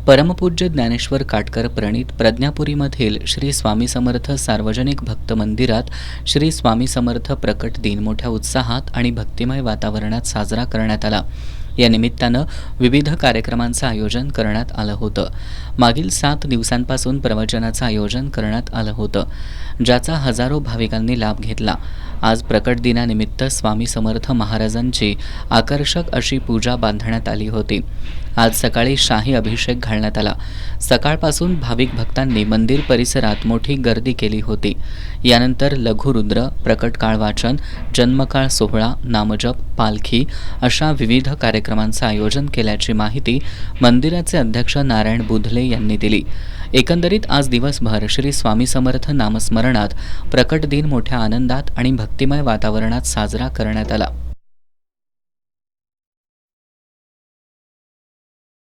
परमपूज्य ज्ञानेश्वर काटकर प्रणीत प्रज्ञापुरीमधील श्री स्वामी समर्थ सार्वजनिक भक्त मंदिरात श्री स्वामी समर्थ प्रकट दिन मोठ्या उत्साहात आणि भक्तिमय वातावरणात साजरा करण्यात आला। या निमित्तानं विविध कार्यक्रमांचं आयोजन करण्यात आलं होतं। मागील 7 दिवसांपासून प्रवचनाचं आयोजन करण्यात आलं होतं, ज्याचा हजारो भाविकांनी लाभ घेतला। आज प्रकट दिनानिमित्त स्वामी समर्थ महाराजांची आकर्षक अशी पूजा बांधण्यात आली होती। आज सकाळी शाही अभिषेक घालण्यात आला। सकाळपासून भाविक भक्तांनी मंदिर परिसरात मोठी गर्दी केली होती। यानंतर लघुरुद्र, प्रकट काळ वाचन, जन्मकाळ सोहळा, नामजप, पालखी अशा विविध कार्यक्रमांचं आयोजन केल्याची माहिती मंदिराचे अध्यक्ष नारायण बुधले यांनी दिली। एकंदरीत आज दिवसभर श्री स्वामी समर्थ नामस्मरणात प्रकट दिन मोठ्या आनंदात आणि भक्तिमय वातावरणात साजरा करण्यात आला।